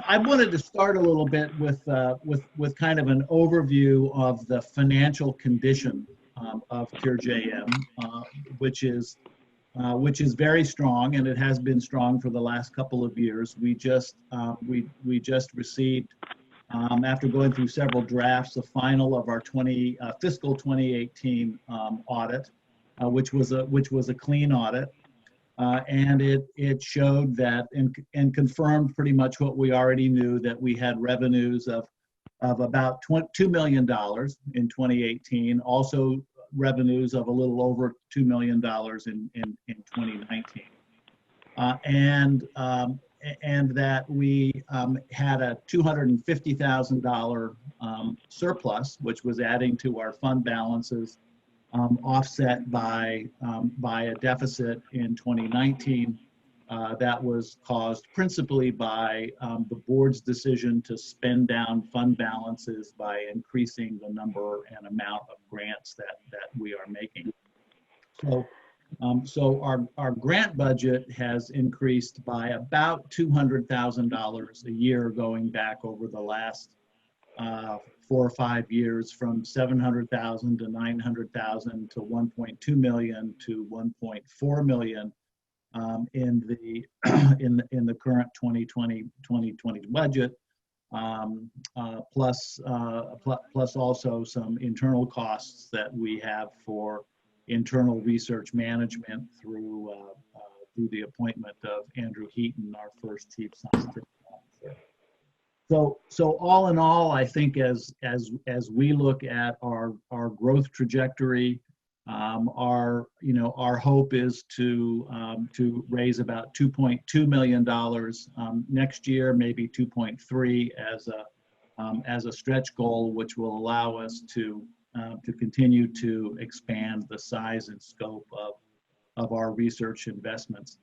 I wanted to start a little bit with kind of an overview of the financial condition of CureJM, which is very strong, and it has been strong for the last couple of years. We just received, after going through several drafts, the final of our fiscal 2018 audit, which was a clean audit. And it showed that and confirmed pretty much what we already knew, that we had revenues of about $2 million in 2018, also revenues of a little over $2 million in 2019. And that we had a $250,000 surplus, which was adding to our fund balances, offset by a deficit in 2019 that was caused principally by the board's decision to spend down fund balances by increasing the number and amount of grants that we are making. So our grant budget has increased by about $200,000 a year going back over the last 4 or 5 years, from $700,000 to $900,000 to $1.2 million to $1.4 million in the current 2020 budget, plus also some internal costs that we have for internal research management through the appointment of Andrew Heaton, our first chief scientific officer. So all in all, I think as we look at our growth trajectory, our hope is to raise about $2.2 million next year, maybe 2.3 as a stretch goal, which will allow us to continue to expand the size and scope of our research investments.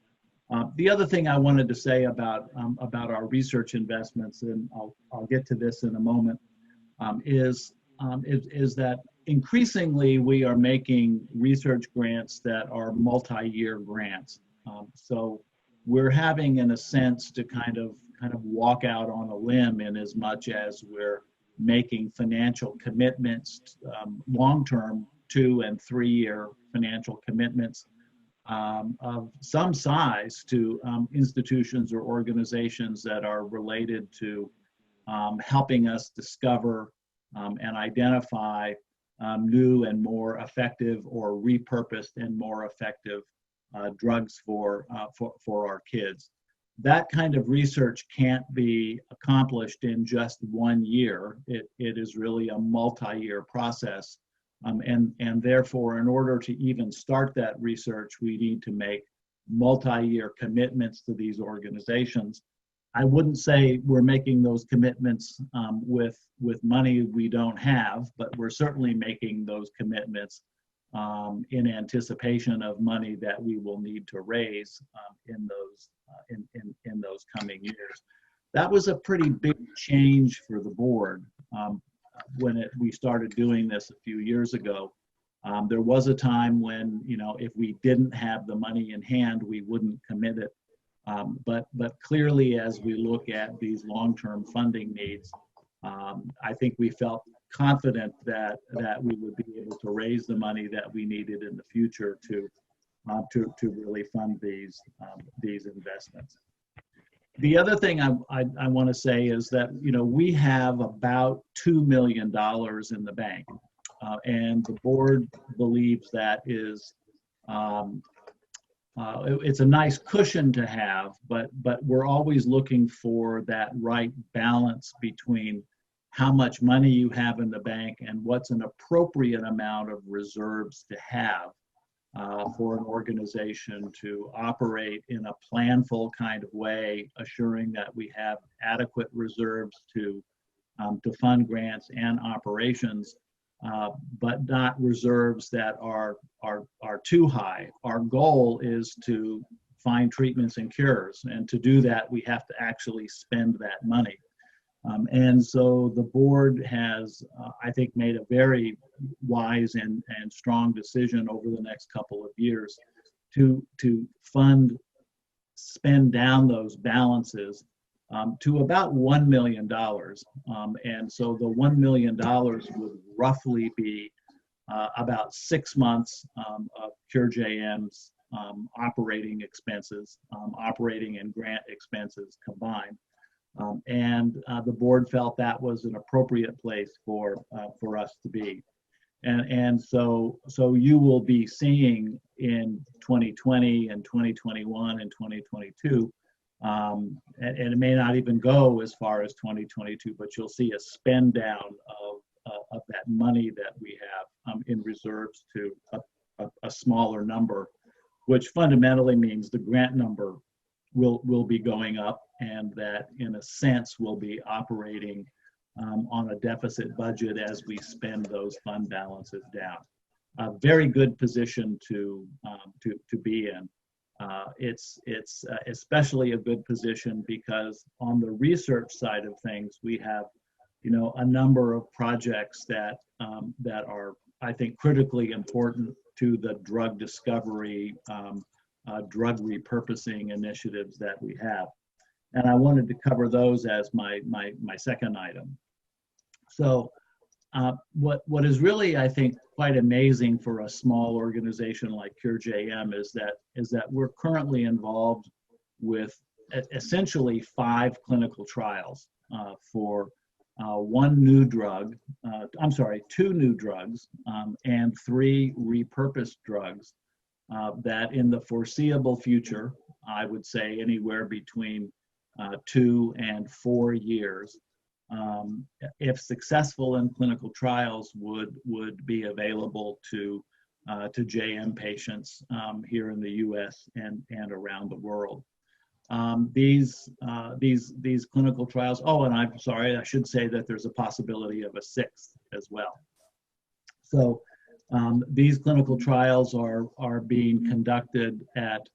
The other thing I wanted to say about our research investments, and I'll get to this in a moment, is that increasingly we are making research grants that are multi-year grants. So we're having, in a sense, to kind of walk out on a limb, in as much as we're making financial commitments, long-term 2 and 3 year financial commitments of some size to institutions or organizations that are related to helping us discover and identify new and more effective, or repurposed and more effective drugs for our kids. That kind of research can't be accomplished in just 1 year. It is really a multi-year process. And therefore, in order to even start that research, we need to make multi-year commitments to these organizations. I wouldn't say we're making those commitments with money we don't have, but we're certainly making those commitments in anticipation of money that we will need to raise in those coming years. That was a pretty big change for the board. When we started doing this a few years ago, there was a time when, if we didn't have the money in hand, we wouldn't commit it. But clearly, as we look at these long-term funding needs, I think we felt confident that we would be able to raise the money that we needed in the future to really fund these investments. The other thing I want to say is that we have about $2 million in the bank, and the board believes that is it's a nice cushion to have, but we're always looking for that right balance between how much money you have in the bank and what's an appropriate amount of reserves to have for an organization to operate in a planful kind of way, assuring that we have adequate reserves to fund grants and operations, but not reserves that are too high. Our goal is to find treatments and cures, and to do that, we have to actually spend that money. And so the board has, I think, made a very wise and strong decision over the next couple of years to spend down those balances to about $1 million. And so the $1 million would roughly be about 6 months of CureJM's operating expenses, operating and grant expenses combined. And the board felt that was an appropriate place for us to be. And so you will be seeing in 2020 and 2021 and 2022, and it may not even go as far as 2022, but you'll see a spend down of that money that we have in reserves to a smaller number, which fundamentally means the grant number will be going up, and that in a sense will be operating on a deficit budget as we spend those fund balances down. A very good position to be in. It's especially a good position because on the research side of things, we have, a number of projects that are, I think, critically important to the drug discovery, drug repurposing initiatives that we have. And I wanted to cover those as my second item. So what is really, I think, quite amazing for a small organization like CureJM is that we're currently involved with essentially 5 clinical trials for 2 new drugs, and 3 repurposed drugs that in the foreseeable future, I would say anywhere between 2 and 4 years, if successful in clinical trials, would be available to JM patients here in the U.S. and around the world. These clinical trials. Oh, and I'm sorry, I should say that there's a possibility of a 6th as well. So these clinical trials are being conducted at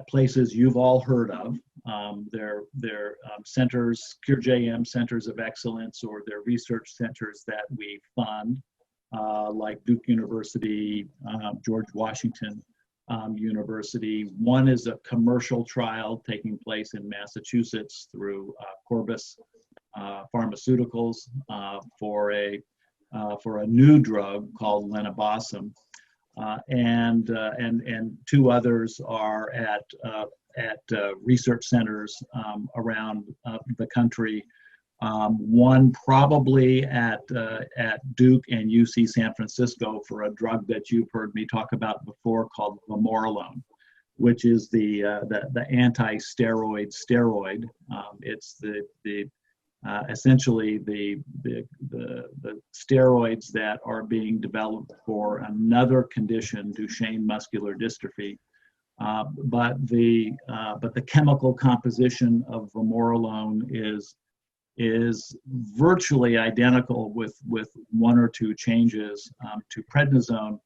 places you've all heard of. They're centers, CureJM centers of excellence, or they're research centers that we fund, like Duke University, George Washington University. One is a commercial trial taking place in Massachusetts through Corbus Pharmaceuticals for a new drug called lenabosum. And 2 others are at research centers around the country. One probably at Duke and UC San Francisco for a drug that you've heard me talk about before called vamorolone, which is the anti-steroid steroid. It's essentially the steroids that are being developed for another condition, Duchenne muscular dystrophy. But the chemical composition of vamorolone is virtually identical with 1 or 2 changes to prednisone.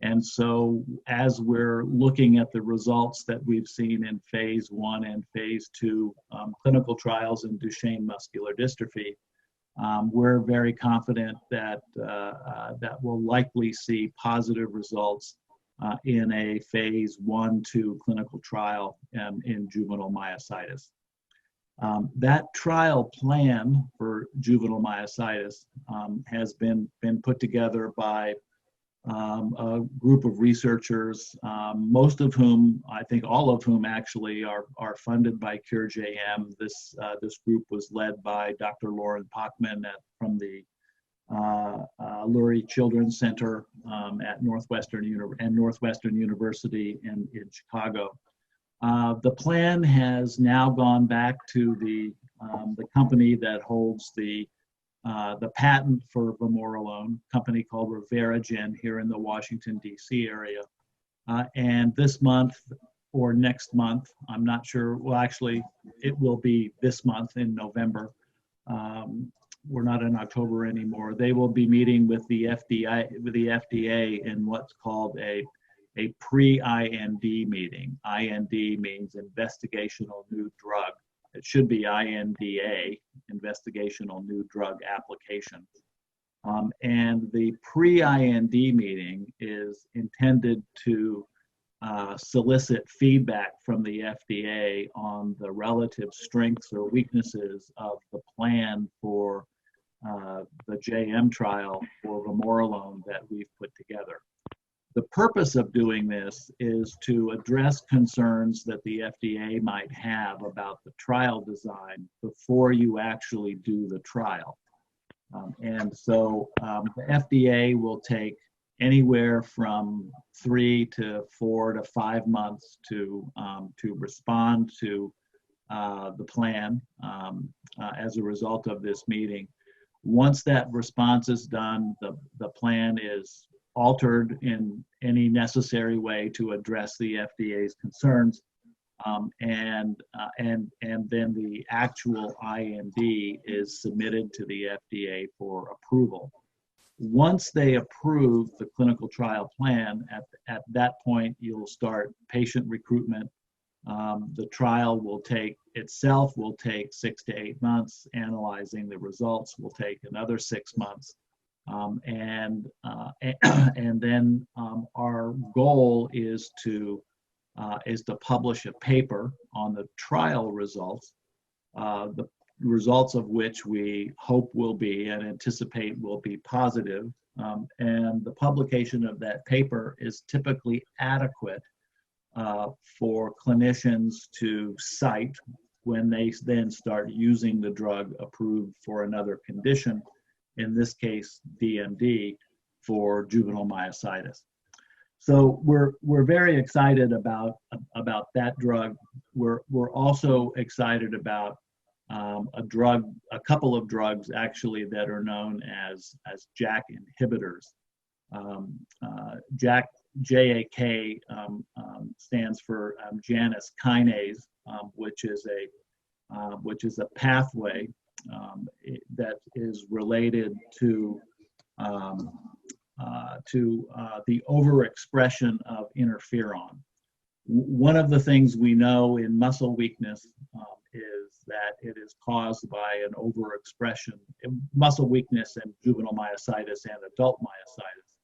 And so as we're looking at the results that we've seen in phase 1 and phase 2 clinical trials in Duchenne muscular dystrophy, we're very confident that we'll likely see positive results in a phase 1-2 clinical trial in juvenile myositis. That trial plan for juvenile myositis has been put together by a group of researchers, most of whom, I think all of whom actually are funded by CureJM. This group was led by Dr. Lauren Pachman from the Lurie Children's Center at Northwestern University in Chicago. The plan has now gone back to the company that holds the patent for vamorolone, a company called Reveragen here in the Washington, D.C. area. And this month or next month, I'm not sure, well, actually, it will be this month in November. We're not in October anymore. They will be meeting with the FDA in what's called a pre-IND meeting. IND means investigational new drug. It should be INDA, investigational new drug application. And the pre-IND meeting is intended to solicit feedback from the FDA on the relative strengths or weaknesses of the plan for the JM trial for vamorolone that we've put together. The purpose of doing this is to address concerns that the FDA might have about the trial design before you actually do the trial. The FDA will take anywhere from 3 to 4 to 5 months to respond to the plan as a result of this meeting. Once that response is done, the plan is altered in any necessary way to address the FDA's concerns, and then the actual IND is submitted to the FDA for approval. Once they approve the clinical trial plan, at that point you'll start patient recruitment. The trial will take 6 to 8 months. Analyzing the results will take another 6 months. And then our goal is to publish a paper on the trial results, the results of which we hope will be and anticipate will be positive. And the publication of that paper is typically adequate for clinicians to cite when they then start using the drug approved for another condition, in this case DMD, for juvenile myositis. So we're very excited about that drug. We're also excited about a couple of drugs actually that are known as JAK inhibitors. JAK stands for Janus kinase, which is a pathway that is related to the overexpression of interferon. One of the things we know in muscle weakness is that it is caused by an overexpression. Muscle weakness and juvenile myositis and adult myositis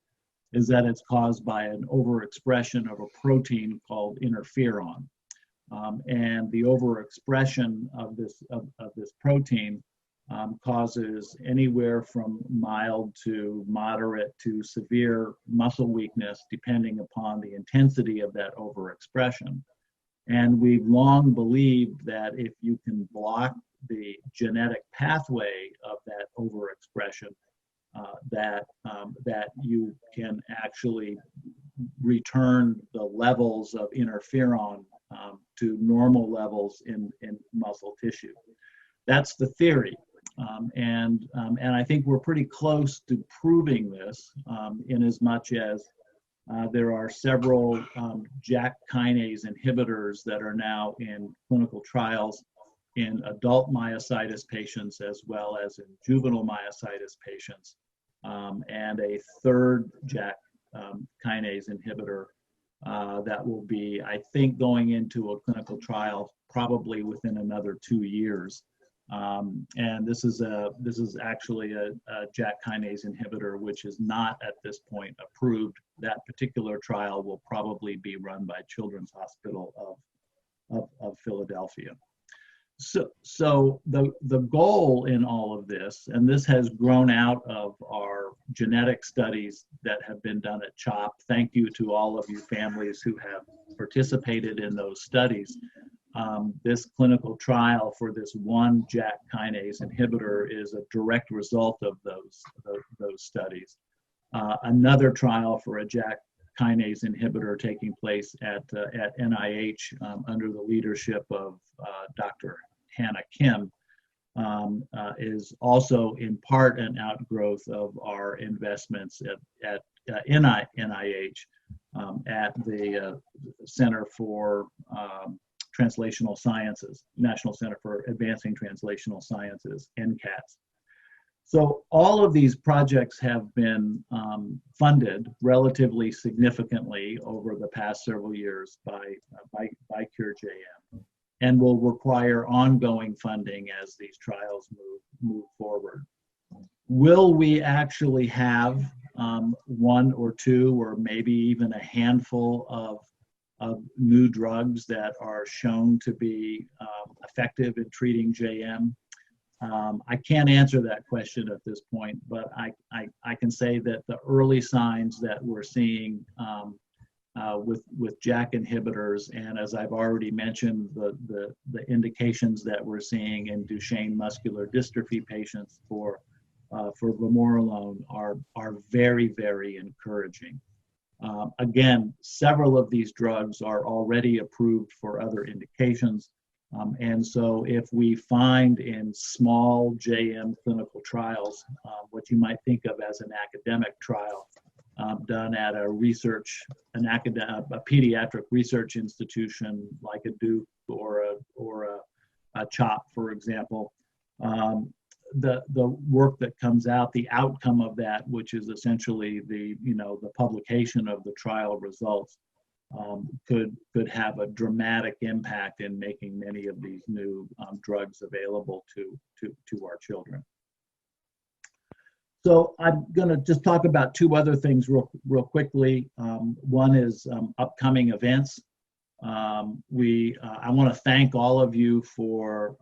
is that it's caused by an overexpression of a protein called interferon. And the overexpression of this protein causes anywhere from mild to moderate to severe muscle weakness, depending upon the intensity of that overexpression. And we've long believed that if you can block the genetic pathway of that overexpression, that you can actually return the levels of interferon to normal levels in muscle tissue. That's the theory. And I think we're pretty close to proving this, in as much as there are several JAK kinase inhibitors that are now in clinical trials in adult myositis patients as well as in juvenile myositis patients, and a third JAK kinase inhibitor that will be, I think, going into a clinical trial probably within another 2 years. And this is actually a JAK kinase inhibitor which is not at this point approved. That particular trial will probably be run by Children's Hospital of Philadelphia. So the goal in all of this, and this has grown out of our genetic studies that have been done at CHOP. Thank you to all of you families who have participated in those studies. This clinical trial for this one JAK kinase inhibitor is a direct result of those studies. Another trial for a JAK kinase inhibitor taking place at NIH under the leadership of Dr. Hannah Kim is also in part an outgrowth of our investments at NIH at the Center for Translational Sciences, National Center for Advancing Translational Sciences, NCATS. So all of these projects have been funded relatively significantly over the past several years by CureJM, and will require ongoing funding as these trials move forward. Will we actually have one or two or maybe even a handful of of new drugs that are shown to be effective in treating JM. I can't answer that question at this point, but I can say that the early signs that we're seeing with JAK inhibitors, and as I've already mentioned, the indications that we're seeing in Duchenne muscular dystrophy patients for vamorolone are very, very encouraging. Again, several of these drugs are already approved for other indications. And so if we find in small JM clinical trials, what you might think of as an academic trial done at a pediatric research institution like a Duke or a CHOP, for example, the work that comes out, the outcome of that, which is essentially the publication of the trial results, could have a dramatic impact in making many of these new drugs available to our children. So I'm going to just talk about two other things real quickly. One is upcoming events. I want to thank all of you for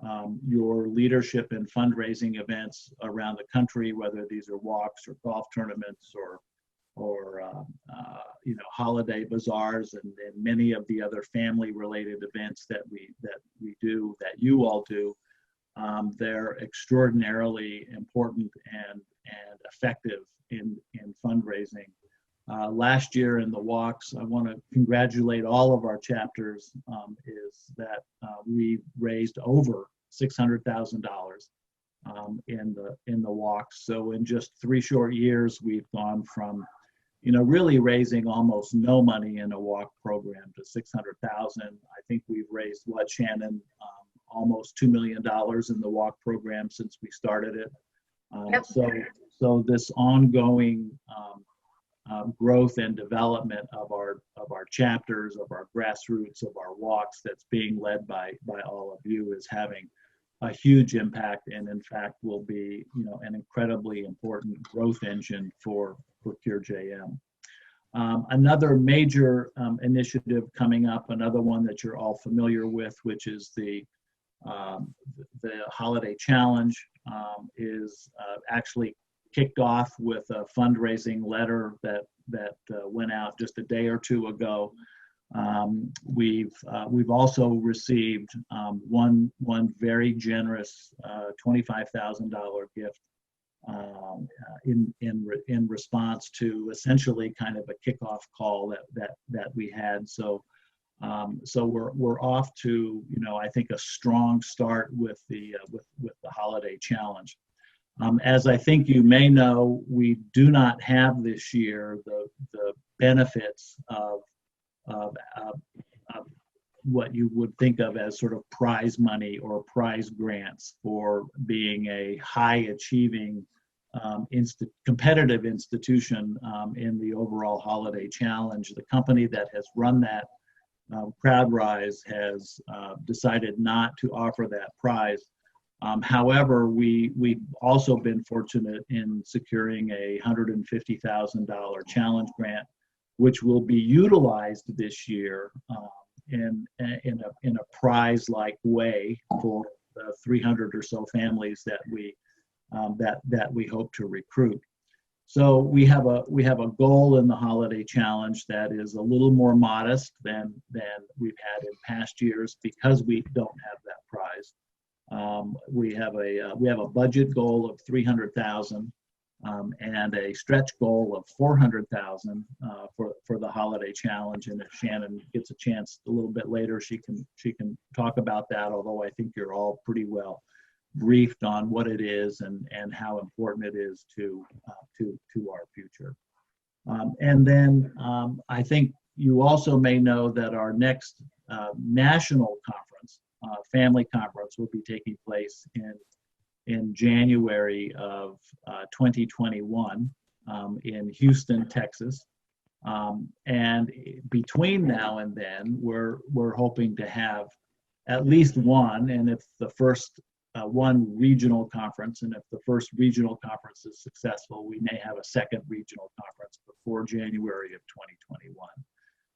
your leadership in fundraising events around the country, whether these are walks or golf tournaments or holiday bazaars and many of the other family-related events that we do, that you all do. They're extraordinarily important and effective in fundraising. Last year in the walks, I want to congratulate all of our chapters, is that we raised over $600,000 in the walks. So in just 3 short years, we've gone from really raising almost no money in a walk program to 600,000. I think we've raised, Shannon, almost $2 million in the walk program since we started it. Yep. So this ongoing growth and development of our chapters, of our grassroots, of our walks, that's being led by all of you, is having a huge impact, and in fact will be an incredibly important growth engine for Cure JM. Another major initiative coming up, another one that you're all familiar with, which is the Holiday Challenge, is actually kicked off with a fundraising letter that went out just a day or two ago. We've also received one very generous $25,000 gift in response to essentially kind of a kickoff call that we had. So we're off to I think a strong start with the Holiday Challenge. As I think you may know, we do not have this year the benefits of what you would think of as sort of prize money or prize grants for being a high achieving competitive institution in the overall Holiday Challenge. The company that has run that, CrowdRise, has decided not to offer that prize. However, we've also been fortunate in securing a $150,000 challenge grant, which will be utilized this year in a prize-like way for the 300 or so families that we hope to recruit. So we have a goal in the Holiday Challenge that is a little more modest than we've had in past years, because we don't have that prize. We have a budget goal of $300,000 and a stretch goal of $400,000 for the Holiday Challenge. And if Shannon gets a chance a little bit later, she can talk about that. Although I think you're all pretty well briefed on what it is and how important it is to our future. And then I think you also may know that our next national conference, family conference, will be taking place in January of 2021 in Houston, Texas. And between now and then, we're hoping to have at least one, and if the first one regional conference, and if the first regional conference is successful, we may have a second regional conference before January of 2021.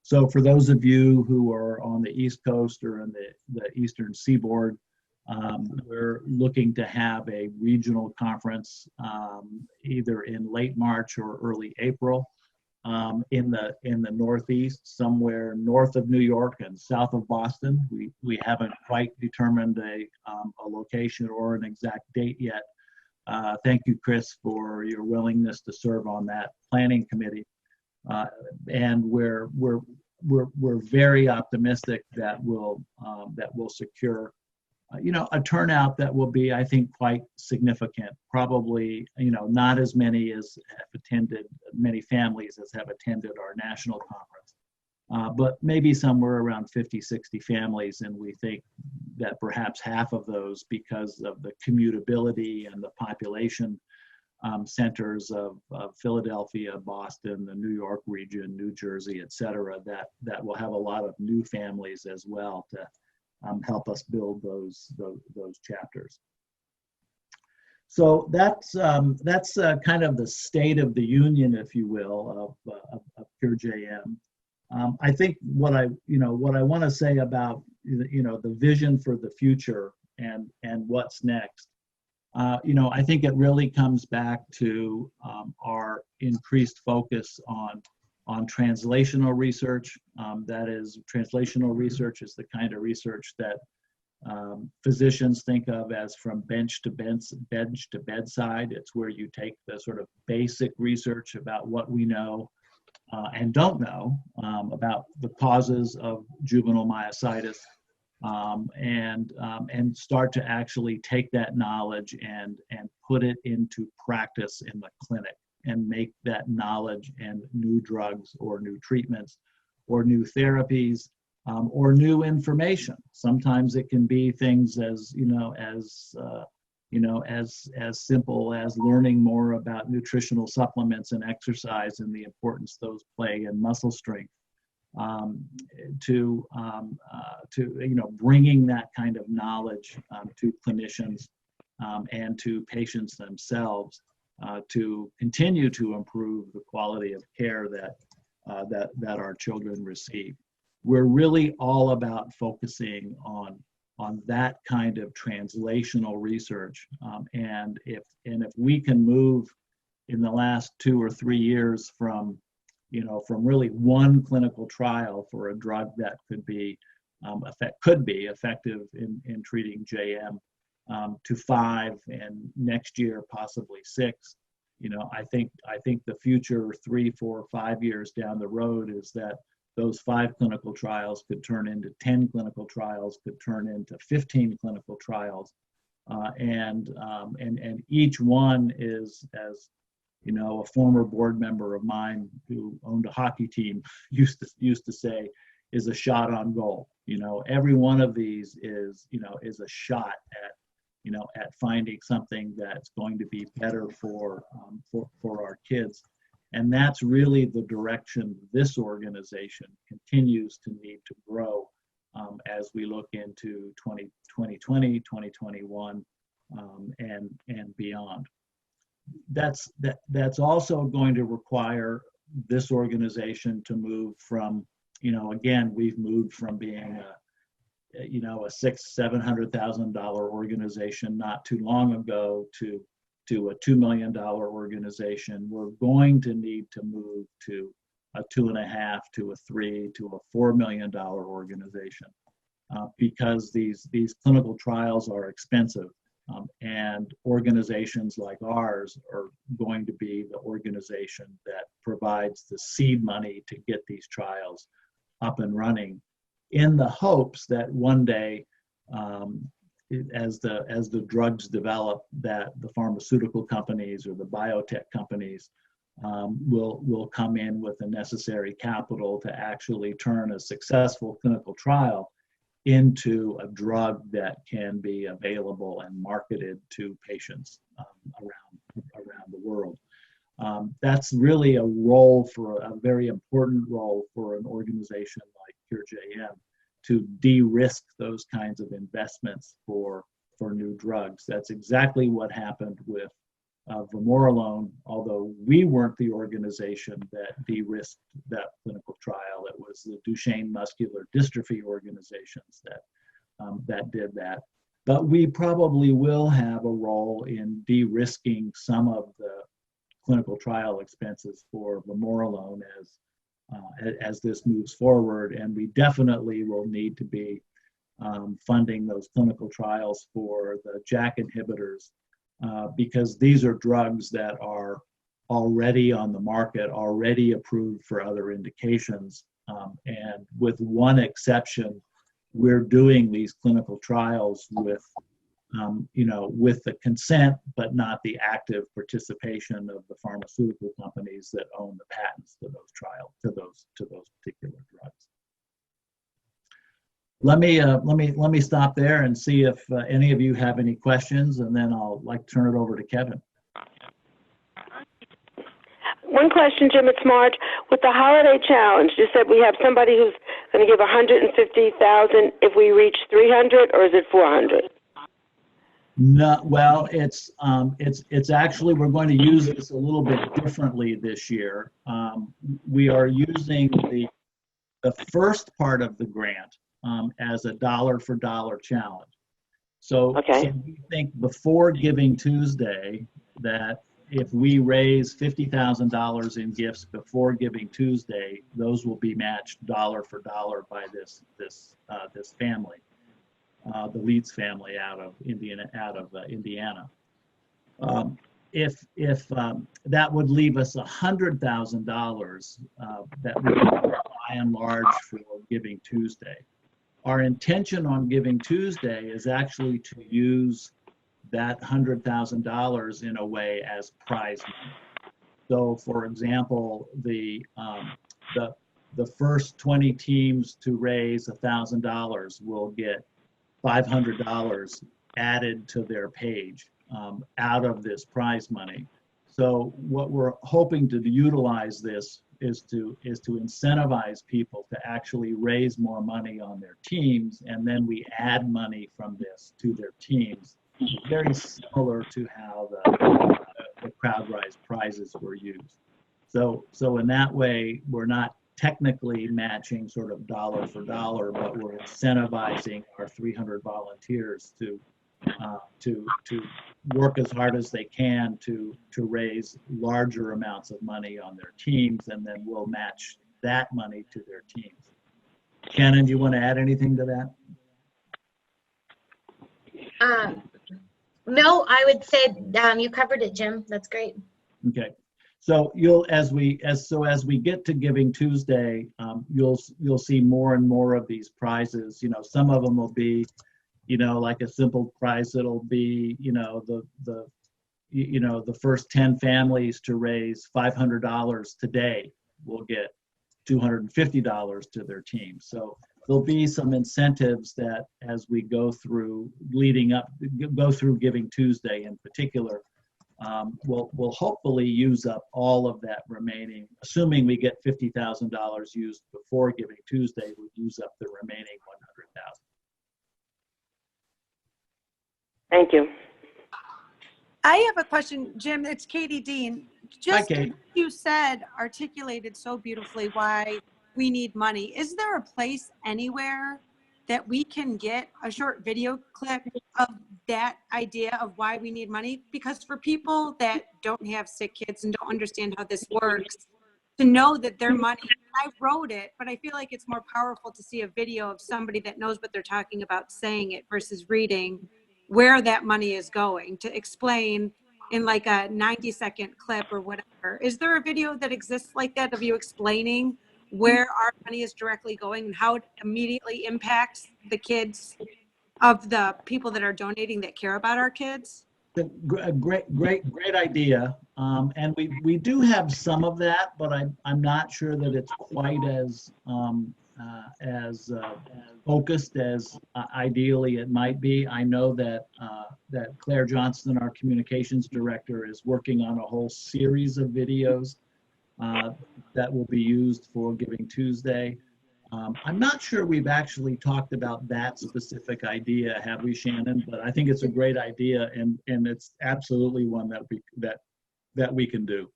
So for those of you who are on the East Coast or in the Eastern Seaboard, we're looking to have a regional conference either in late March or early April in the Northeast, somewhere north of New York and south of Boston. We haven't quite determined a location or an exact date yet. Thank you, Chris, for your willingness to serve on that planning committee. And we're very optimistic that we'll secure a turnout that will be, I think, quite significant. Probably, not as many as have attended, many families as have attended our national conference, but maybe somewhere around 50, 60 families. And we think that perhaps half of those, because of the commutability and the population centers of Philadelphia, Boston, the New York region, New Jersey, et cetera, that will have a lot of new families as well to help us build those chapters. So that's kind of the state of the union, if you will, of PureJM. I think what I want to say about the vision for the future and what's next. I think it really comes back to our increased focus on translational research. That is, translational research is the kind of research that physicians think of as from bench to bedside. It's where you take the sort of basic research about what we know and don't know about the causes of juvenile myositis, and start to actually take that knowledge and put it into practice in the clinic and make that knowledge and new drugs or new treatments or new therapies or new information. Sometimes it can be things as simple as learning more about nutritional supplements and exercise and the importance those play in muscle strength. To bringing that kind of knowledge to clinicians and to patients themselves to continue to improve the quality of care that our children receive. We're really all about focusing on that kind of translational research, and if we can move in the last 2 or 3 years from really one clinical trial for a drug that could be effective in treating JM to 5, and next year possibly 6. I think the future 3, 4, 5 years down the road is that those 5 clinical trials could turn into 10 clinical trials, could turn into 15 clinical trials, and each one is, as a former board member of mine who owned a hockey team used to say, is a shot on goal. Every one of these is a shot at finding something that's going to be better for our kids. And that's really the direction this organization continues to need to grow as we look into 2020, 2021, and beyond. That's also going to require this organization to move from, again, we've moved from being a $600,000-700,000 organization not too long ago to a $2 million organization. We're going to need to move to a $2.5 to a $3 to a $4 million organization because these clinical trials are expensive. And organizations like ours are going to be the organization that provides the seed money to get these trials up and running, in the hopes that one day, as the drugs develop, that the pharmaceutical companies or the biotech companies will come in with the necessary capital to actually turn a successful clinical trial into a drug that can be available and marketed to patients around the world. That's really a very important role for an organization like PureJM to de-risk those kinds of investments for new drugs. That's exactly what happened with vamorolone, although we weren't the organization that de-risked that clinical trial. It was the Duchenne Muscular Dystrophy organizations that did that. But we probably will have a role in de-risking some of the clinical trial expenses for vamorolone as this moves forward, and we definitely will need to be funding those clinical trials for the JAK inhibitors because these are drugs that are already on the market, already approved for other indications, and with one exception, we're doing these clinical trials with with the consent, but not the active participation of the pharmaceutical companies that own the patents to those trials, to those particular drugs. Let me stop there and see if any of you have any questions, and then I'll turn it over to Kevin. One question, Jim, it's Marge. With the holiday challenge, you said we have somebody who's going to give $150,000 if we reach 300, or is it 400? No, well, it's actually, we're going to use this a little bit differently this year. We are using the first part of the grant as a dollar-for-dollar challenge. So we think before Giving Tuesday that if we raise $50,000 in gifts before Giving Tuesday, those will be matched dollar for dollar by this family, the Leeds family out of Indiana. If that would leave us $100,000 that we can by and large for Giving Tuesday. Our intention on Giving Tuesday is actually to use that $100,000 in a way as prize money. So, for example, the first 20 teams to raise $1,000 will get $500 added to their page out of this prize money. So, what we're hoping to utilize this is to incentivize people to actually raise more money on their teams, and then we add money from this to their teams. Very similar to how the CrowdRise prizes were used. So in that way, we're not technically matching sort of dollar for dollar, but we're incentivizing our 300 volunteers to work as hard as they can to raise larger amounts of money on their teams, and then we'll match that money to their teams. Shannon, do you want to add anything to that? No, I would say you covered it, Jim. That's great. Okay, so as we get to Giving Tuesday, you'll see more and more of these prizes. Some of them will be, like a simple prize. It'll be, the first 10 families to raise $500 today will get $250 to their team. So there'll be some incentives that as we go through Giving Tuesday in particular, we'll hopefully use up all of that remaining, assuming we get $50,000 used before Giving Tuesday, we'll use up the remaining $100,000. Thank you. I have a question, Jim. It's Katie Dean. Hi, Kate. You said, articulated so beautifully why we need money. Is there a place anywhere that we can get a short video clip of that idea of why we need money? Because for people that don't have sick kids and don't understand how this works, to know that their money, I wrote it, but I feel like it's more powerful to see a video of somebody that knows what they're talking about saying it versus reading where that money is going, to explain in like a 90-second clip or whatever. Is there a video that exists like that of you explaining where our money is directly going and how it immediately impacts the kids of the people that are donating that care about our kids? A great idea. And we do have some of that, but I'm not sure that it's quite as focused as ideally it might be. I know that Claire Johnston, our communications director, is working on a whole series of videos that will be used for Giving Tuesday. I'm not sure we've actually talked about that specific idea, have we, Shannon? But I think it's a great idea, and it's absolutely one that we can do.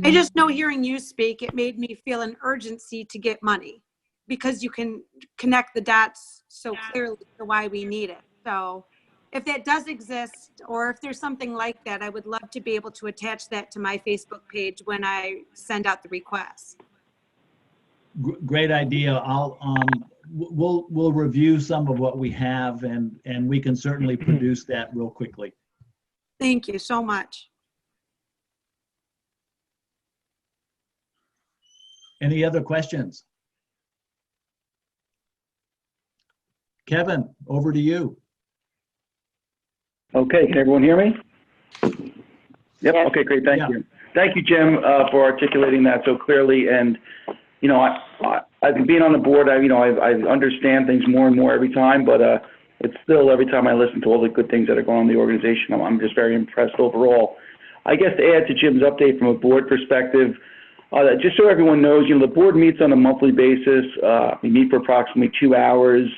I just know hearing you speak, it made me feel an urgency to get money because you can connect the dots so clearly to why we need it. So if that does exist, or if there's something like that, I would love to be able to attach that to my Facebook page when I send out the request. Great idea. We'll review some of what we have, and we can certainly produce that real quickly. Thank you so much. Any other questions? Kevin, over to you. Okay, can everyone hear me? Yep, Yes. okay, great, thank you. Thank you, Jim, for articulating that so clearly. And, you know, I've been on the board, I understand things more and more every time, but it's still, every time I listen to all the good things that are going on in the organization, I'm just very impressed overall. I guess to add to Jim's update from a board perspective, just so everyone knows, you know, the board meets on a monthly basis. We meet for approximately 2 hours,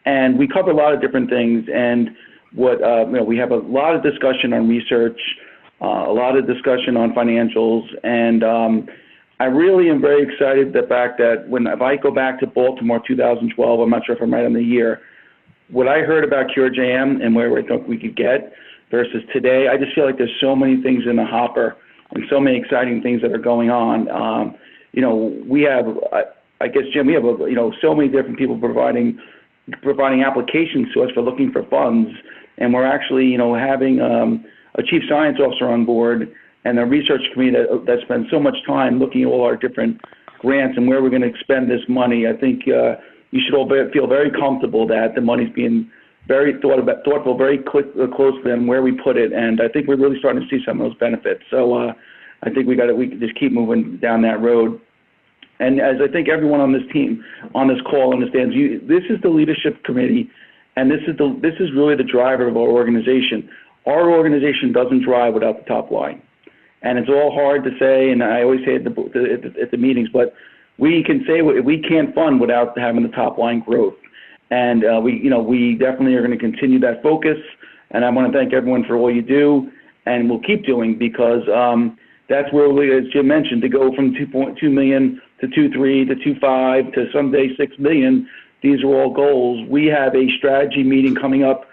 and we cover a lot of different things. And what, you know, we have a lot of discussion on research, a lot of discussion on financials, and I really am very excited the fact that if I go back to Baltimore 2012, I'm not sure if I'm right on the year, what I heard about CureJM and where I thought we could get versus today, I just feel like there's so many things in the hopper and so many exciting things that are going on. You know, we have, I guess, Jim, we have, you know, so many different people providing applications to us for looking for funds. And we're actually, you know, having a chief science officer on board and a research committee that spends so much time looking at all our different grants and where we're going to expend this money. I think you should all feel very comfortable that the money's being very thoughtful, very closely on where we put it, and I think we're really starting to see some of those benefits. So I think we can just keep moving down that road. And as I think everyone on this team, on this call understands, this is the leadership committee, and this is really the driver of our organization. Our organization doesn't drive without the top line. And it's all hard to say, and I always say at the meetings, but we can say we can't fund without having the top line growth. And we definitely are going to continue that focus. And I want to thank everyone for all you do, and we'll keep doing, because that's where we, as Jim mentioned, to go from 2.2 million to 2.3 to 2.5 to someday 6 million. These are all goals. We have a strategy meeting coming up.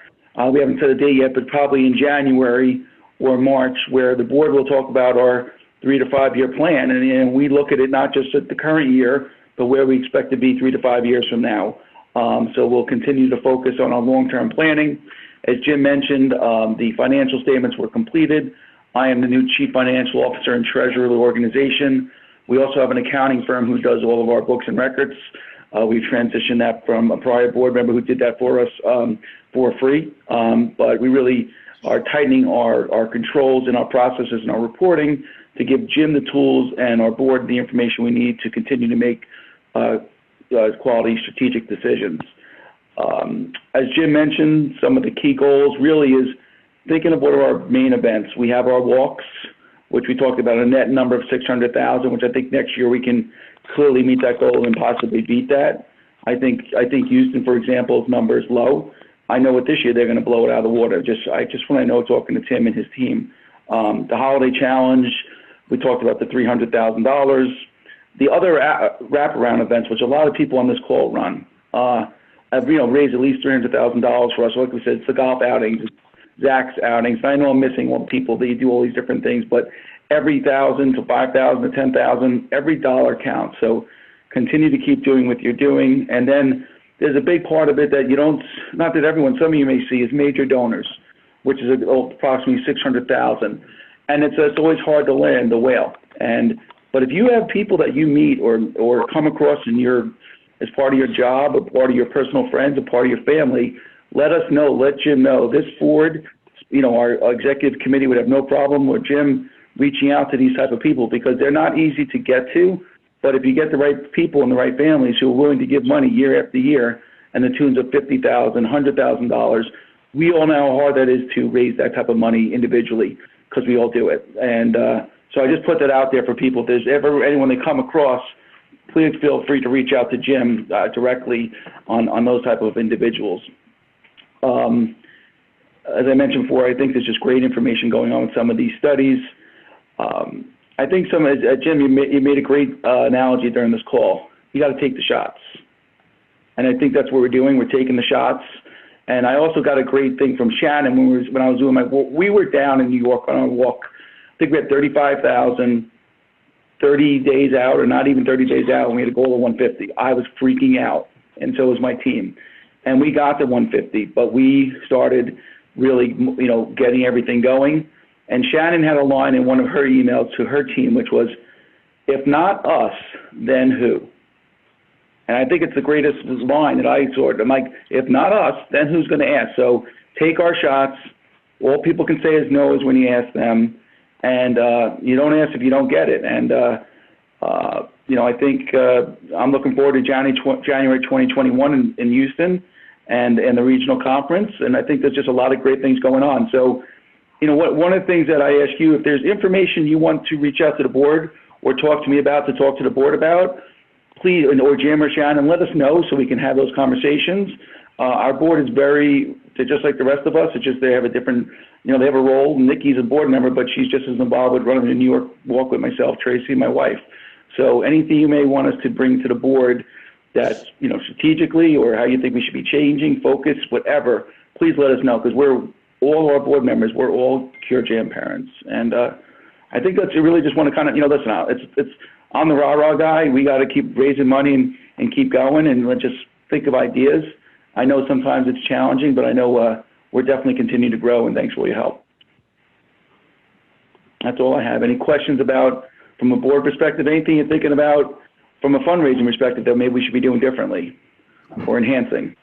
We haven't set a date yet, but probably in January or March, where the board will talk about our 3 to 5 year plan. And we look at it not just at the current year, but where we expect to be 3 to 5 years from now. So we'll continue to focus on our long-term planning. As Jim mentioned, the financial statements were completed. I am the new Chief Financial Officer and Treasurer of the organization. We also have an accounting firm who does all of our books and records. We transitioned that from a prior board member who did that for us for free. But we really are tightening our controls and our processes and our reporting to give Jim the tools and our board the information we need to continue to make quality strategic decisions. As Jim mentioned, some of the key goals really is thinking of what are our main events. We have our walks, which we talked about, a net number of 600,000, which I think next year we can clearly meet that goal and possibly beat that. I think Houston, for example's number is low. I know what this year they're going to blow it out of the water. I just want to know, talking to Tim and his team. The holiday challenge, we talked about the $300,000. The other wraparound events, which a lot of people on this call run, have raised at least $300,000 for us. Like we said, it's the golf outings, Zach's outings. I know I'm missing one people that you do all these different things, but every 1,000 to 5,000 to 10,000, every dollar counts. So continue to keep doing what you're doing. And then there's a big part of it that you don't, not that everyone, some of you may see, is major donors, which is approximately 600,000. And it's always hard to land the whale. But if you have people that you meet or come across as part of your job or part of your personal friends or part of your family, let us know, let Jim know. This board, our executive committee would have no problem with Jim reaching out to these type of people, because they're not easy to get to. But if you get the right people and the right families who are willing to give money year after year, and the tunes of $50,000, $100,000, we all know how hard that is to raise that type of money individually, because we all do it. And so I just put that out there for people. If there's ever anyone they come across, please feel free to reach out to Jim directly on those type of individuals. As I mentioned before, I think there's just great information going on with some of these studies. I think Jim, you made a great analogy during this call. You got to take the shots. And I think that's what we're doing. We're taking the shots. And I also got a great thing from Shannon when I was doing we were down in New York on our walk. I think we had 35,000, 30 days out, or not even 30 days out, and we had a goal of 150. I was freaking out, and so was my team. And we got to 150, but we started really, getting everything going. And Shannon had a line in one of her emails to her team, which was, if not us, then who? And I think it's the greatest line that I saw. I'm like, if not us, then who's going to ask? So take our shots. All people can say is no is when you ask them. And you don't ask if you don't get it. And, I think I'm looking forward to January 2021 in Houston and the regional conference. And I think there's just a lot of great things going on. So, one of the things that I ask you, if there's information you want to reach out to the board or talk to me about, to talk to the board about, please, or Jim or Shannon, let us know so we can have those conversations. Our board is just like the rest of us. It's just they have a different, they have a role. Nikki's a board member, but she's just as involved with running the New York Walk with myself, Tracy, my wife. So anything you may want us to bring to the board that, strategically, or how you think we should be changing, focus, whatever, please let us know, because all our board members, we're all Cure Jam parents. And I think that's, you really just want to kind of, listen out. I'm the rah-rah guy. We got to keep raising money and keep going, and let's just think of ideas. I know sometimes it's challenging, but I know we're definitely continuing to grow, and thanks for your help. That's all I have. Any questions about, from a board perspective, anything you're thinking about from a fundraising perspective that maybe we should be doing differently or enhancing?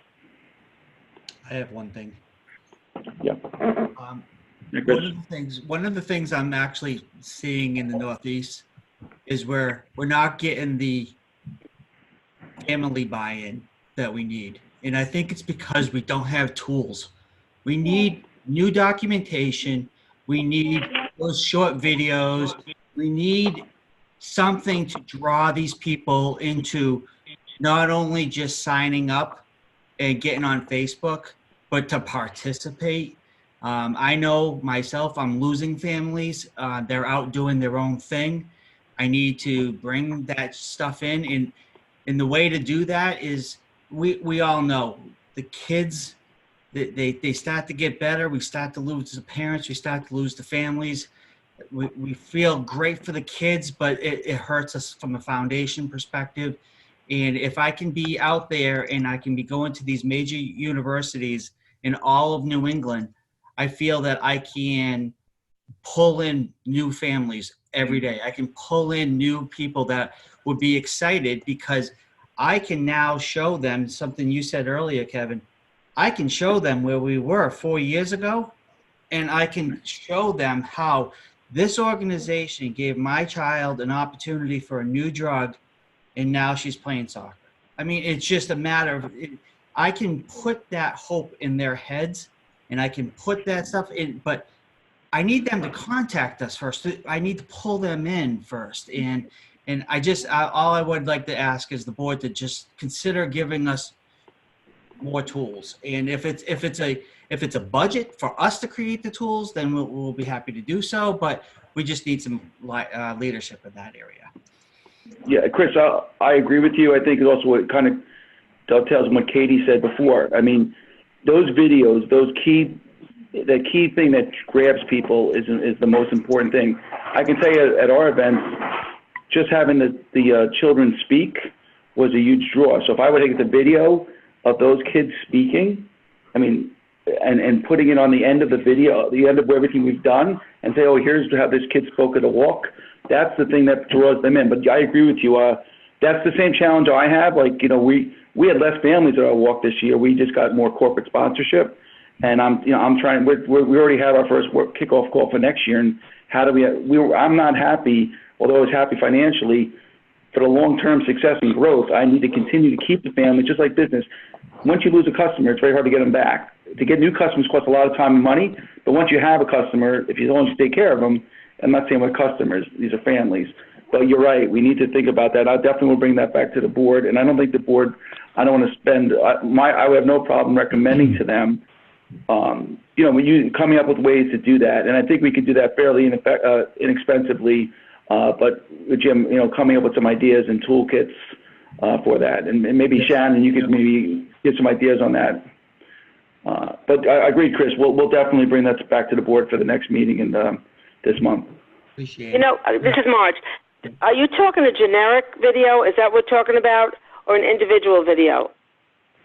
I have one thing. Yeah. One of the things I'm actually seeing in the Northeast is where we're not getting the family buy-in that we need. And I think it's because we don't have tools. We need new documentation. We need those short videos. We need something to draw these people into not only just signing up and getting on Facebook, but to participate. I know myself, I'm losing families. They're out doing their own thing. I need to bring that stuff in. And the way to do that is, we all know the kids, they start to get better. We start to lose the parents. We start to lose the families. We feel great for the kids, but it hurts us from a foundation perspective. And if I can be out there and I can be going to these major universities in all of New England, I feel that I can pull in new families every day. I can pull in new people that would be excited, because I can now show them something you said earlier, Kevin. I can show them where we were 4 years ago, and I can show them how this organization gave my child an opportunity for a new drug, and now she's playing soccer. I mean, it's just a matter of, I can put that hope in their heads, and I can put that stuff in, but I need them to contact us first. I need to pull them in first. And all I would like to ask is the board to just consider giving us more tools. And if it's a budget for us to create the tools, then we'll be happy to do so. But we just need some leadership in that area. Yeah, Chris, I agree with you. I think it's also what kind of dovetails on what Katie said before. I mean, those videos, the key thing that grabs people is the most important thing. I can tell you at our events, just having the children speak was a huge draw. So if I would take the video of those kids speaking, I mean, and putting it on the end of the video, the end of everything we've done, and say, oh, here's how this kid spoke at a walk, that's the thing that draws them in. But I agree with you. That's the same challenge I have. Like, we had less families at our walk this year. We just got more corporate sponsorship. And I'm trying, we already had our first kickoff call for next year. And how do I'm not happy, although I was happy financially, for the long-term success and growth. I need to continue to keep the family, just like business. Once you lose a customer, it's very hard to get them back. To get new customers costs a lot of time and money, but once you have a customer, if you don't take care of them, I'm not saying we're customers, these are families. But you're right. We need to think about that. I definitely will bring that back to the board. And I don't think the board, I don't want to spend, I would have no problem recommending to them, coming up with ways to do that. And I think we could do that fairly inexpensively. But Jim, coming up with some ideas and toolkits for that. And maybe Shannon, you could maybe get some ideas on that. But I agree, Chris. We'll definitely bring that back to the board for the next meeting in this month. Appreciate it. This is Marge. Are you talking a generic video? Is that what we're talking about, or an individual video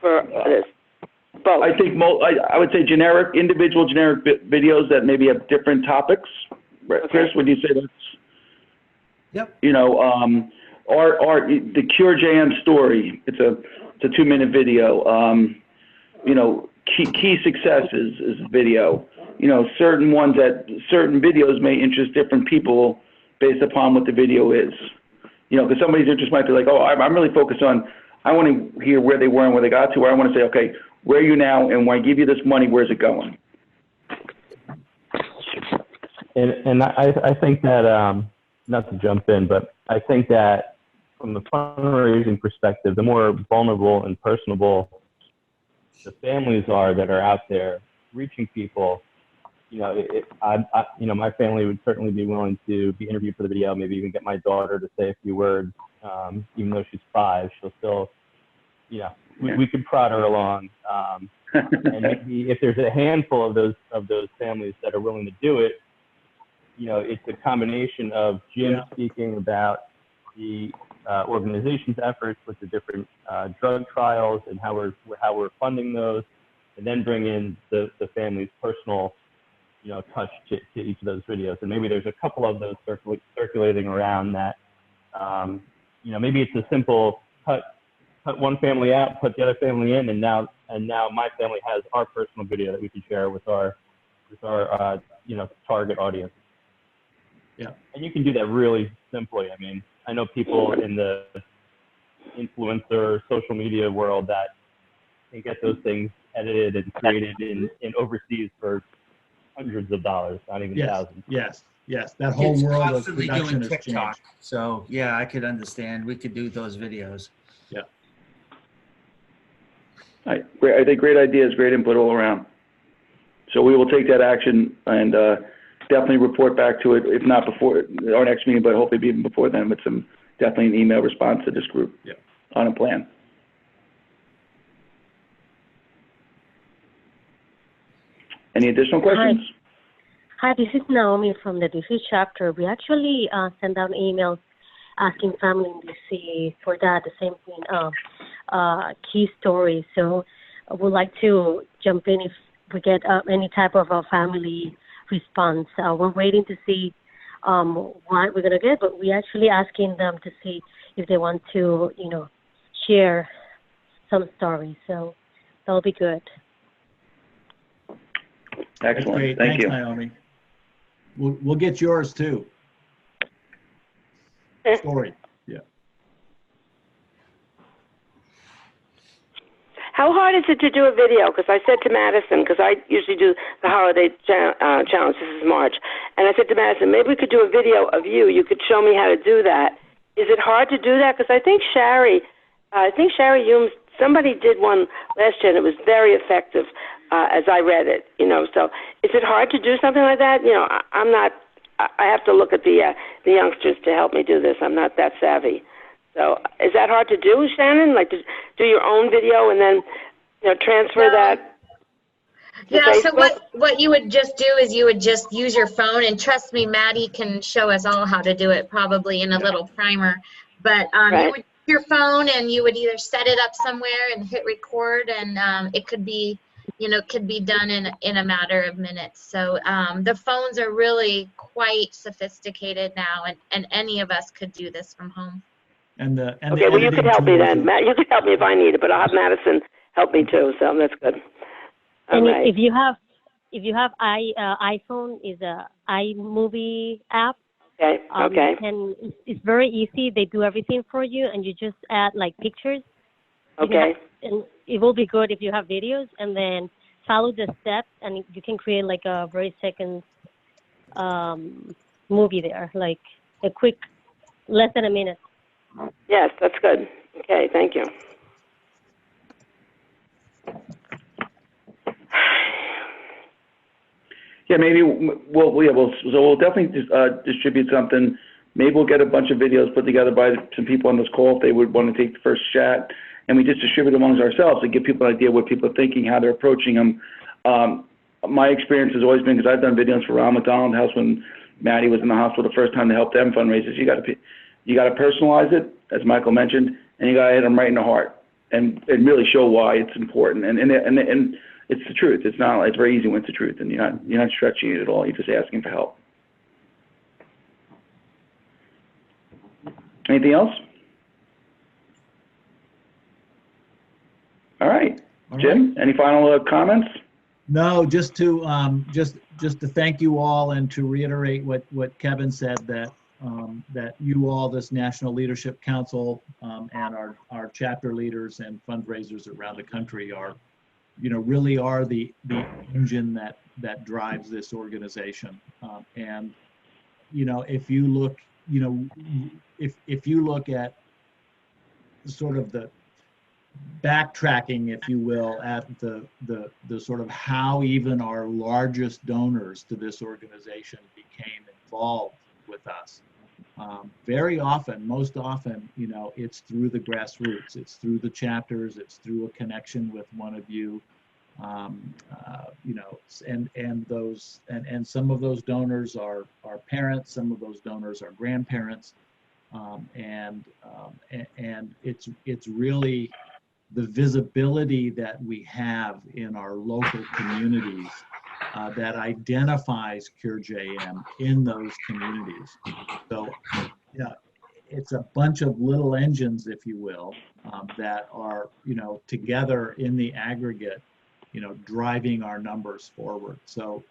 for this? Both. I think I would say individual generic videos that maybe have different topics. Okay. Chris, would you say that's? Yep. The Cure JM story. It's a 2-minute video. Key successes is a video. Certain videos may interest different people based upon what the video is. Because somebody's interest might be like, oh, I'm really focused on, I want to hear where they were and where they got to, or I want to say, okay, where are you now, and when I give you this money, where's it going? And I think that, not to jump in, but I think that from the fundraising perspective, the more vulnerable and personable the families are that are out there reaching people, my family would certainly be willing to be interviewed for the video, maybe even get my daughter to say a few words, even though she's 5, she'll still, we could prod her along. And maybe if there's a handful of those families that are willing to do it, it's a combination of Jim speaking about the organization's efforts with the different drug trials and how we're funding those, and then bring in the family's personal touch to each of those videos. And maybe there's a couple of those circulating around that, maybe it's a simple cut one family out, put the other family in, and now my family has our personal video that we can share with our target audience. Yeah. And you can do that really simply. I mean, I know people in the influencer social media world that can get those things edited and created in overseas for hundreds of dollars, not even thousands. Yes. That whole Kids world of constantly production doing has TikTok. changed. So yeah, I could understand. We could do those videos. Yeah. I think great ideas, great input all around. So we will take that action and definitely report back to it, if not before our next meeting, but hopefully even before then, with definitely an email response to this group on a plan. Any additional questions? Hi, this is Naomi from the DC chapter. We actually sent out emails asking family in DC for that, the same thing, key stories. So I would like to jump in if we get any type of a family response. We're waiting to see what we're going to get, but we're actually asking them to see if they want to, share some stories. So that'll be good. Excellent. Thanks, you. Naomi. We'll get yours too. Story. Yeah. How hard is it to do a video? Because I said to Madison, because I usually do the holiday challenge, this is March, and I said to Madison, maybe we could do a video of you. You could show me how to do that. Is it hard to do that? Because I think Sherry Humes, somebody did one last year, and it was very effective as I read it, So is it hard to do something like that? I'm not, I have to look at the youngsters to help me do this. I'm not that savvy. So is that hard to do, Shannon? Like to do your own video and then, transfer that? Yeah, so what you would just do is you would just use your phone, and trust me, Maddie can show us all how to do it probably in a little primer. But you would use your phone, and you would either set it up somewhere and hit record, and it could be, could be done in a matter of minutes. So the phones are really quite sophisticated now, and any of us could do this from home. Okay, well, you could help me then. Matt, you could help me if I need it, but I'll have Madison help me too, so that's good. And if you have iPhone, is a iMovie app. Okay. And it's very easy. They do everything for you, and you just add like pictures. Okay. And it will be good if you have videos, and then follow the steps, and you can create like a very second movie there, like a quick Less than a minute. Yes, that's good. Okay, thank you. Yeah, maybe we'll definitely distribute something. Maybe we'll get a bunch of videos put together by some people on this call if they would want to take the first chat, and we just distribute amongst ourselves to give people an idea what people are thinking, how they're approaching them. My experience has always been, because I've done videos for Ronald McDonald House when Maddie was in the hospital the first time to help them fundraisers. You got to personalize it, as Michael mentioned, and you got to hit them right in the heart and really show why it's important. And it's the truth. It's very easy when it's the truth, and you're not stretching it at all. You're just asking for help. Anything else? All right. Jim, any final comments? No, just to thank you all and to reiterate what Kevin said, that you all, this National Leadership Council, and our chapter leaders and fundraisers around the country really are the engine that drives this organization. And if you look, if you look at sort of the backtracking, if you will, at the sort of how even our largest donors to this organization became involved with us. Very often, most often, it's through the grassroots, it's through the chapters, it's through a connection with one of you, and some of those donors are parents, some of those donors are grandparents, and it's really the visibility that we have in our local communities that identifies Cure JM in those communities. So, it's a bunch of little engines, if you will, that are, together in the aggregate, driving our numbers forward. So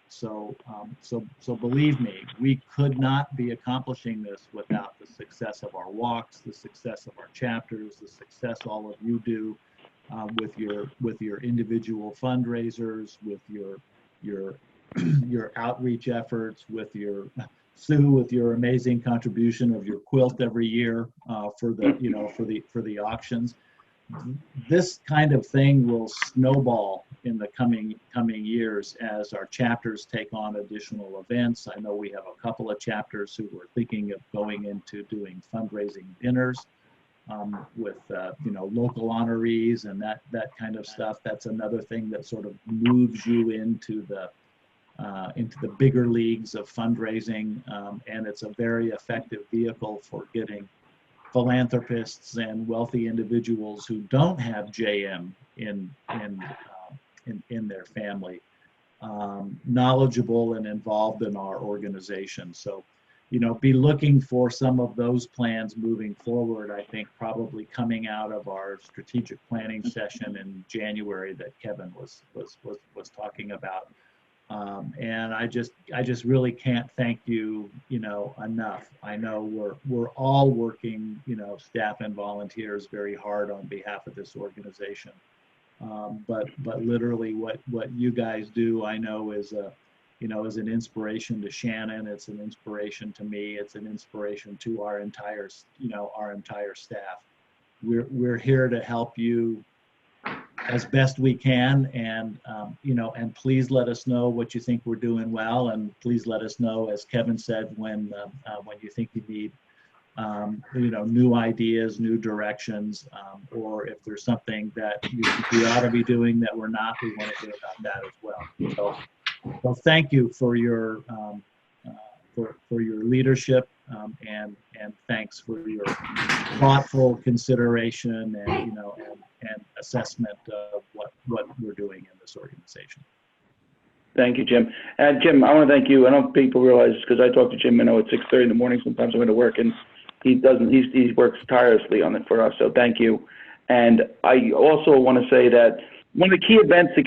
believe me, we could not be accomplishing this without the success of our walks, the success of our chapters, the success all of you do with your individual fundraisers, with your outreach efforts, with your Sue, with your amazing contribution of your quilt every year for the auctions. This kind of thing will snowball in the coming years as our chapters take on additional events. I know we have a couple of chapters who were thinking of going into doing fundraising dinners with local honorees and that kind of stuff. That's another thing that sort of moves you into the bigger leagues of fundraising, and it's a very effective vehicle for getting philanthropists and wealthy individuals who don't have JM in their family knowledgeable and involved in our organization. So, be looking for some of those plans moving forward. I think probably coming out of our strategic planning session in January that Kevin was talking about. And I just really can't thank you, enough. I know we're all working, staff and volunteers very hard on behalf of this organization. But literally what you guys do, I know is an inspiration to Shannon. It's an inspiration to me. It's an inspiration to our entire staff. We're here to help you as best we can, and and please let us know what you think we're doing well, and please let us know, as Kevin said, when you think you need new ideas, new directions, or if there's something that we ought to be doing that we're not, we want to hear about that as well. So thank you for your leadership, and thanks for your thoughtful consideration and and assessment of what we're doing in this organization. Thank you, Jim. And Jim, I want to thank you. I don't think people realize this, because I talk to Jim, at 6:30 in the morning. Sometimes I'm going to work, and he works tirelessly on it for us. So thank you. And I also want to say that one of the key events to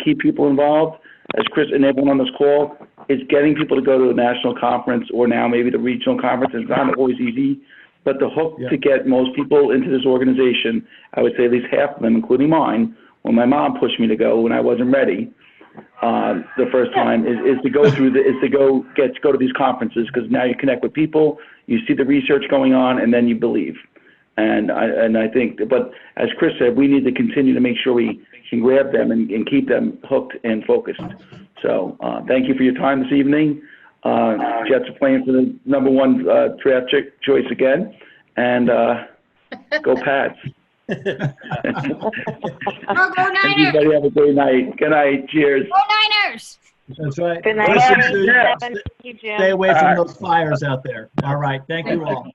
keep people involved, as Chris and everyone on this call, is getting people to go to the national conference or now maybe the regional conference. It's not always easy, but the hook to get most people into this organization, I would say at least half of them, including mine, when my mom pushed me to go when I wasn't ready, the first time is to go through go to these conferences, because now you connect with people, you see the research going on, and then you believe. And I think, but as Chris said, we need to continue to make sure we can grab them and keep them hooked and focused. So thank you for your time this evening. Jets are playing for the #1 draft choice again, and go Pats. Go Niners! Everybody have a great night. Good night. Cheers. Go Niners! That's right. Good night. Listen Thank to- you, Jim. Stay away from those fires out there. All right. Thank you all.